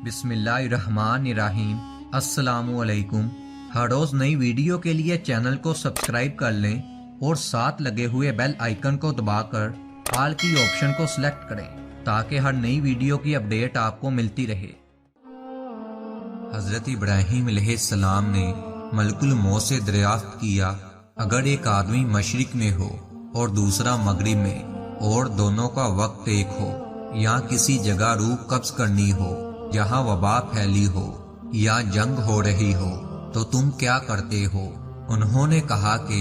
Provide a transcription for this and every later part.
بسم اللہ الرحمن الرحیم۔ السلام علیکم۔ ہر روز نئی ویڈیو کے لیے چینل کو سبسکرائب کر لیں اور ساتھ لگے ہوئے بیل آئیکن کو دبا کر آل کی آپشن کو سلیکٹ کریں تاکہ ہر نئی ویڈیو کی اپڈیٹ آپ کو ملتی رہے۔ حضرت ابراہیم علیہ السلام نے ملک الموت سے دریافت کیا، اگر ایک آدمی مشرق میں ہو اور دوسرا مغرب میں اور دونوں کا وقت ایک ہو، یا کسی جگہ روح قبض کرنی ہو جہاں وبا پھیلی ہو یا جنگ ہو رہی ہو تو تم کیا کرتے ہو؟ انہوں نے کہا کہ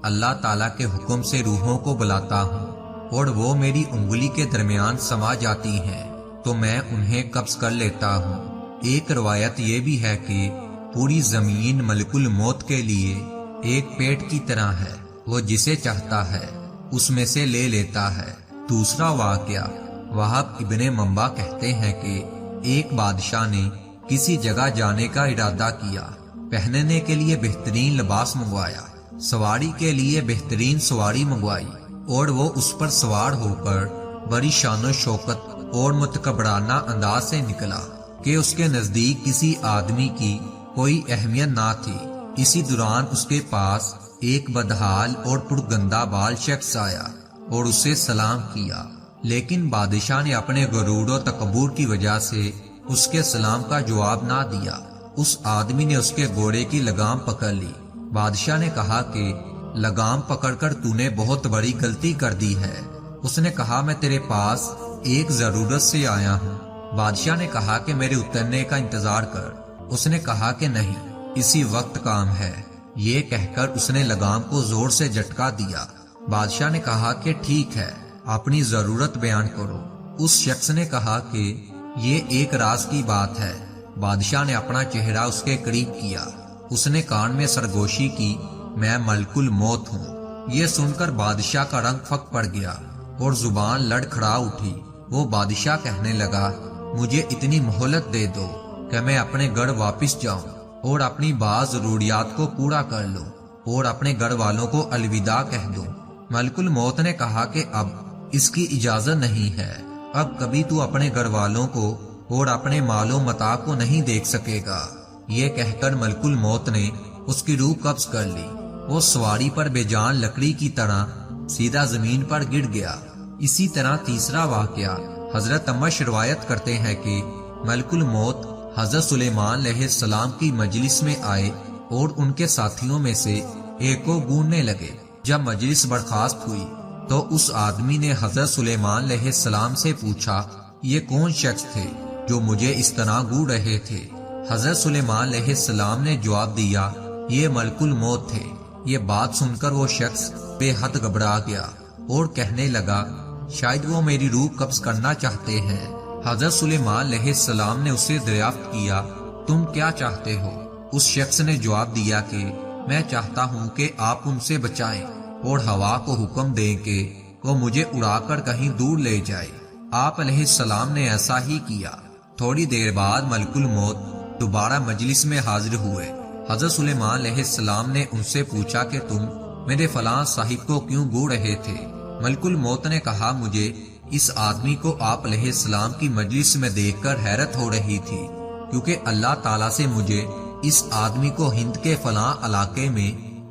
اللہ تعالیٰ کے حکم سے روحوں کو بلاتا ہوں اور وہ میری انگلی کے درمیان سما جاتی ہیں تو میں انہیں قبض کر لیتا ہوں۔ ایک روایت یہ بھی ہے کہ پوری زمین ملک الموت کے لیے ایک پیٹ کی طرح ہے، وہ جسے چاہتا ہے اس میں سے لے لیتا ہے۔ دوسرا واقعہ وہاب ابن منبع کہتے ہیں کہ ایک بادشاہ نے کسی جگہ جانے کا ارادہ کیا، پہننے کے لیے بہترین لباس منگوایا، سواری کے لیے بہترین سواری منگوائی اور وہ اس پر سوار ہو کر بڑی شان و شوکت اور متکبرانہ انداز سے نکلا کہ اس کے نزدیک کسی آدمی کی کوئی اہمیت نہ تھی۔ اسی دوران اس کے پاس ایک بدحال اور پرگندہ بال شخص آیا اور اسے سلام کیا، لیکن بادشاہ نے اپنے غرور و تکبر کی وجہ سے اس کے سلام کا جواب نہ دیا۔ اس آدمی نے اس کے گھوڑے کی لگام پکڑ لی۔ بادشاہ نے کہا کہ لگام پکڑ کر تو نے بہت بڑی غلطی کر دی ہے۔ اس نے کہا میں تیرے پاس ایک ضرورت سے آیا ہوں۔ بادشاہ نے کہا کہ میرے اترنے کا انتظار کر۔ اس نے کہا کہ نہیں، اسی وقت کام ہے۔ یہ کہہ کر اس نے لگام کو زور سے جھٹکا دیا۔ بادشاہ نے کہا کہ ٹھیک ہے، اپنی ضرورت بیان کرو۔ اس شخص نے کہا کہ یہ ایک راز کی بات ہے۔ بادشاہ نے اپنا چہرہ اس کے قریب کیا۔ اس نے کان میں سرگوشی کی، میں ملک الموت ہوں۔ یہ سن کر بادشاہ کا رنگ پھک پڑ گیا اور زبان لڑکھڑا اٹھی۔ وہ بادشاہ کہنے لگا، مجھے اتنی مہلت دے دو کہ میں اپنے گھر واپس جاؤں اور اپنی بعض ضروریات کو پورا کر لوں اور اپنے گھر والوں کو الوداع کہہ دوں۔ ملک الموت نے کہا کہ اب اس کی اجازت نہیں ہے، اب کبھی تو اپنے گھر والوں کو اور اپنے مال و متاع کو نہیں دیکھ سکے گا۔ یہ کہہ کر ملک الموت نے اس کی روح قبض کر لی۔ وہ سواری پر بے جان لکڑی کی طرح سیدھا زمین پر گر گیا۔ اسی طرح تیسرا واقعہ حضرت عمش روایت کرتے ہیں کہ ملک الموت حضرت سلیمان علیہ السلام کی مجلس میں آئے اور ان کے ساتھیوں میں سے ایک کو گوننے لگے۔ جب مجلس برخاست ہوئی تو اس آدمی نے حضرت سلیمان علیہ السلام سے پوچھا، یہ کون شخص تھے جو مجھے اس طرح گون رہے تھے؟ حضرت سلیمان علیہ السلام نے جواب دیا، یہ ملک الموت تھے۔ یہ بات سن کر وہ شخص بے حد گھبرا گیا اور کہنے لگا، شاید وہ میری روح قبض کرنا چاہتے ہیں۔ حضرت سلیمان علیہ السلام نے اسے دریافت کیا، تم کیا چاہتے ہو؟ اس شخص نے جواب دیا کہ میں چاہتا ہوں کہ آپ ان سے بچائیں اور ہوا کو حکم دیں کہ وہ مجھے اڑا کر کہیں دور لے جائے۔ آپ علیہ السلام نے ایسا ہی کیا۔ تھوڑی دیر بعد ملک الموت دوبارہ مجلس میں حاضر ہوئے۔ حضرت سلیمان علیہ السلام نے ان سے پوچھا کہ تم میرے فلاں صاحب کو کیوں گون رہے تھے؟ ملک الموت نے کہا، مجھے اس آدمی کو آپ علیہ السلام کی مجلس میں دیکھ کر حیرت ہو رہی تھی، کیونکہ اللہ تعالیٰ سے مجھے اس آدمی کو ہند کے فلاں علاقے میں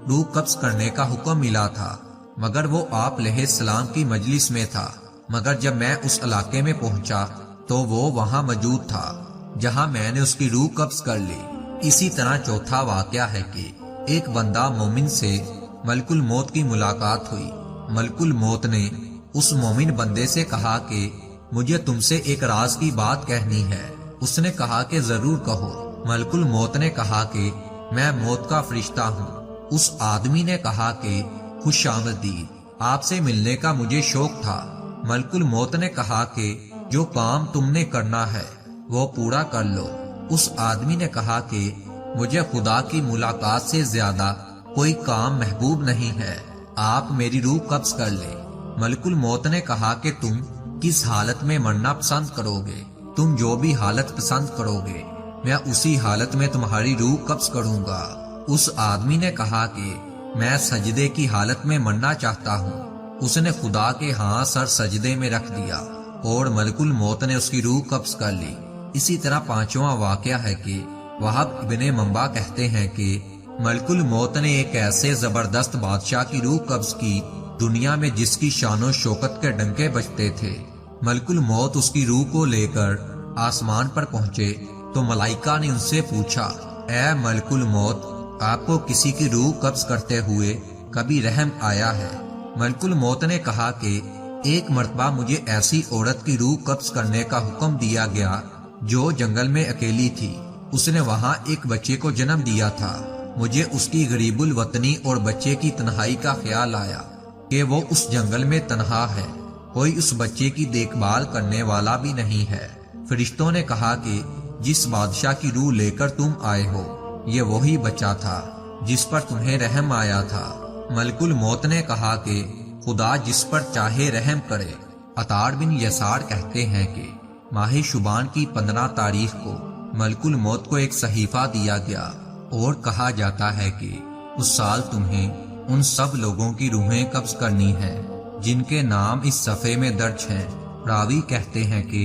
روح قبض کرنے کا حکم ملا تھا، مگر وہ آپ علیہ السلام کی مجلس میں تھا۔ مگر جب میں اس علاقے میں پہنچا تو وہ وہاں موجود تھا جہاں میں نے اس کی روح قبض کر لی۔ اسی طرح چوتھا واقعہ ہے کہ ایک بندہ مومن سے ملک الموت کی ملاقات ہوئی۔ ملک الموت نے اس مومن بندے سے کہا کہ مجھے تم سے ایک راز کی بات کہنی ہے۔ اس نے کہا کہ ضرور کہو۔ ملک الموت نے کہا کہ میں موت کا فرشتہ ہوں۔ اس آدمی نے کہا کہ خوش آمدید، آپ سے ملنے کا مجھے شوق تھا۔ ملک الموت نے کہا کہ جو کام تم نے کرنا ہے وہ پورا کر لو۔ اس آدمی نے کہا کہ مجھے خدا کی ملاقات سے زیادہ کوئی کام محبوب نہیں ہے، آپ میری روح قبض کر لیں۔ ملک الموت نے کہا کہ تم کس حالت میں مرنا پسند کرو گے؟ تم جو بھی حالت پسند کرو گے میں اسی حالت میں تمہاری روح قبض کروں گا۔ اس آدمی نے کہا کہ میں سجدے کی حالت میں مرنا چاہتا ہوں۔ اس نے خدا کے ہاں سر سجدے میں رکھ دیا اور ملک الموت نے اس کی روح قبض کر لی۔ اسی طرح پانچواں واقعہ ہے کہ وہب ابن منبع کہتے ہیں کہ ملک الموت نے ایک ایسے زبردست بادشاہ کی روح قبض کی دنیا میں جس کی شان و شوکت کے ڈنکے بجتے تھے۔ ملک الموت اس کی روح کو لے کر آسمان پر پہنچے تو ملائکہ نے ان سے پوچھا، اے ملک الموت، آپ کو کسی کی روح قبض کرتے ہوئے کبھی رحم آیا ہے؟ ملک الموت نے کہا کہ ایک مرتبہ مجھے ایسی عورت کی روح قبض کرنے کا حکم دیا گیا جو جنگل میں اکیلی تھی۔ اس نے وہاں ایک بچے کو جنم دیا تھا۔ مجھے اس کی غریب الوطنی اور بچے کی تنہائی کا خیال آیا کہ وہ اس جنگل میں تنہا ہے، کوئی اس بچے کی دیکھ بھال کرنے والا بھی نہیں ہے۔ فرشتوں نے کہا کہ جس بادشاہ کی روح لے کر تم آئے ہو یہ وہی بچہ تھا جس پر تمہیں رحم آیا تھا۔ ملک الموت نے کہا کہ خدا جس پر چاہے رحم کرے۔ عطار بن یسار کہتے ہیں کہ ماہ شعبان کی 15 تاریخ کو ملک الموت کو ایک صحیفہ دیا گیا اور کہا جاتا ہے کہ اس سال تمہیں ان سب لوگوں کی روحیں قبض کرنی ہیں جن کے نام اس صفحے میں درج ہیں۔ راوی کہتے ہیں کہ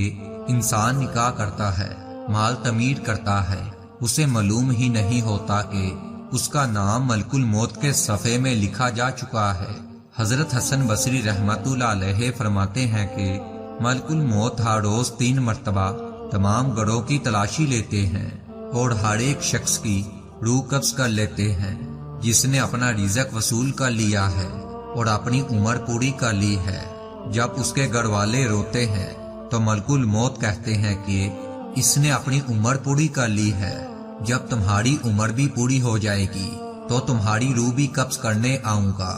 انسان نکاح کرتا ہے، مال تعمیر کرتا ہے، اسے معلوم ہی نہیں ہوتا کہ اس کا نام ملک الموت کے صفحے میں لکھا جا چکا ہے۔ حضرت حسن بصری رحمت اللہ علیہ فرماتے ہیں کہ ملک الموت ہر روز 3 مرتبہ تمام گڑوں کی تلاشی لیتے ہیں اور ہر ایک شخص کی روح قبض کر لیتے ہیں جس نے اپنا رزق وصول کر لیا ہے اور اپنی عمر پوری کر لی ہے۔ جب اس کے گھر والے روتے ہیں تو ملک الموت کہتے ہیں کہ اس نے اپنی عمر پوری کر لی ہے، جب تمہاری عمر بھی پوری ہو جائے گی تو تمہاری روح بھی قبض کرنے آؤں گا۔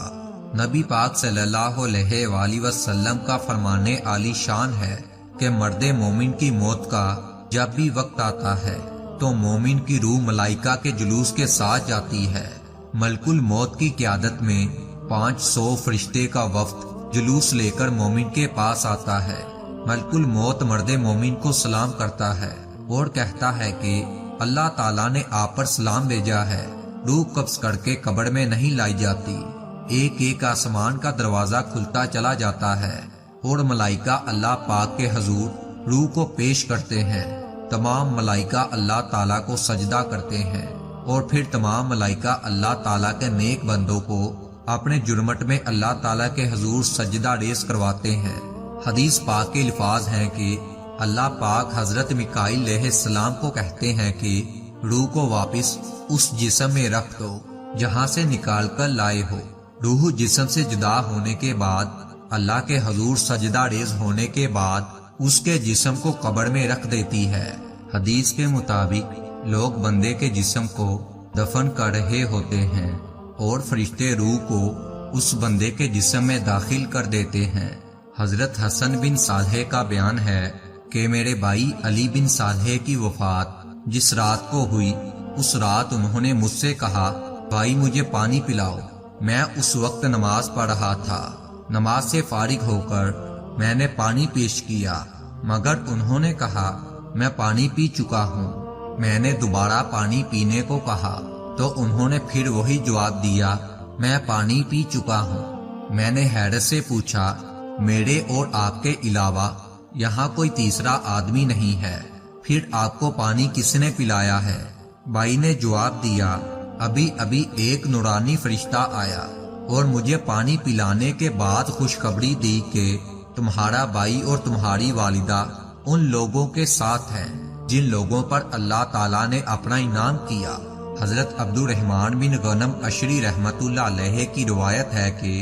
نبی پاک صلی اللہ علیہ وآلہ وسلم کا فرمانے عالی شان ہے کہ مرد مومن کی موت کا جب بھی وقت آتا ہے تو مومن کی روح ملائکہ کے جلوس کے ساتھ جاتی ہے۔ ملک الموت کی قیادت میں 500 فرشتے کا وفد جلوس لے کر مومن کے پاس آتا ہے۔ ملک الموت مرد مومن کو سلام کرتا ہے اور کہتا ہے کہ اللہ تعالیٰ نے آپ پر سلام بھیجا ہے، روح قبض کر کے قبر میں نہیں لائی جاتی۔ ایک ایک آسمان کا دروازہ کھلتا چلا جاتا ہے اور ملائکہ اللہ پاک کے حضور روح کو پیش کرتے ہیں۔ تمام ملائکہ اللہ تعالیٰ کو سجدہ کرتے ہیں اور پھر تمام ملائکہ اللہ تعالیٰ کے نیک بندوں کو اپنے جرمٹ میں اللہ تعالیٰ کے حضور سجدہ ریز کرواتے ہیں۔ حدیث پاک کے الفاظ ہیں کہ اللہ پاک حضرت میکائیل علیہ السلام کو کہتے ہیں کہ روح کو واپس اس جسم میں رکھ دو جہاں سے نکال کر لائے ہو۔ روح جسم سے جدا ہونے کے بعد اللہ کے حضور سجدہ ریز ہونے کے بعد اس کے جسم کو قبر میں رکھ دیتی ہے۔ حدیث کے مطابق لوگ بندے کے جسم کو دفن کر رہے ہوتے ہیں اور فرشتے روح کو اس بندے کے جسم میں داخل کر دیتے ہیں۔ حضرت حسن بن صالح کا بیان ہے کہ میرے بھائی علی بن صالح کی وفات جس رات کو ہوئی اس رات انہوں نے مجھ سے کہا، بھائی مجھے پانی پلاؤ۔ میں اس وقت نماز پڑھ رہا تھا۔ نماز سے فارغ ہو کر میں نے پانی پیش کیا مگر انہوں نے کہا میں پانی پی چکا ہوں۔ میں نے دوبارہ پانی پینے کو کہا تو انہوں نے پھر وہی جواب دیا، میں پانی پی چکا ہوں۔ میں نے حیرت سے پوچھا، میرے اور آپ کے علاوہ یہاں کوئی تیسرا آدمی نہیں ہے، پھر آپ کو پانی کس نے پلایا ہے؟ بھائی نے جواب دیا، ابھی ابھی ایک نورانی فرشتہ آیا اور مجھے پانی پلانے کے بعد خوشخبری دی کہ تمہارا بھائی اور تمہاری والدہ ان لوگوں کے ساتھ ہے جن لوگوں پر اللہ تعالیٰ نے اپنا انعام کیا۔ حضرت عبد الرحمن بن غنم اشری رحمت اللہ علیہ کی روایت ہے کہ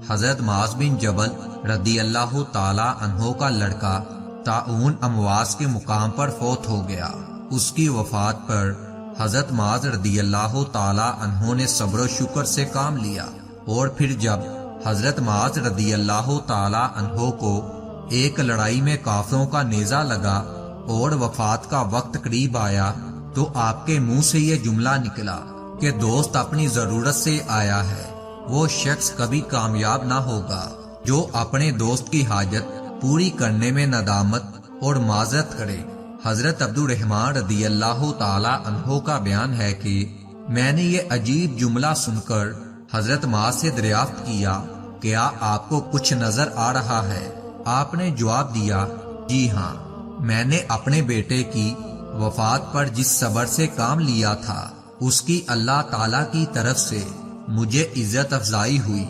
حضرت معاذ بن جبل رضی اللہ تعالیٰ عنہ کا لڑکا طاعون امواس کے مقام پر فوت ہو گیا۔ اس کی وفات پر حضرت معاذ رضی اللہ تعالیٰ عنہ نے صبر و شکر سے کام لیا اور پھر جب حضرت معاذ رضی اللہ تعالیٰ عنہ کو ایک لڑائی میں کافروں کا نیزہ لگا اور وفات کا وقت قریب آیا تو آپ کے منہ سے یہ جملہ نکلا کہ دوست اپنی ضرورت سے آیا ہے، وہ شخص کبھی کامیاب نہ ہوگا جو اپنے دوست کی حاجت پوری کرنے میں ندامت اور معذرت کرے۔ حضرت عبد الرحمن رضی اللہ تعالی عنہ کا بیان ہے کہ میں نے یہ عجیب جملہ سن کر حضرت معاذ سے دریافت کیا، کیا آپ کو کچھ نظر آ رہا ہے؟ آپ نے جواب دیا، جی ہاں، میں نے اپنے بیٹے کی وفات پر جس صبر سے کام لیا تھا اس کی اللہ تعالیٰ کی طرف سے مجھے عزت افزائی ہوئی۔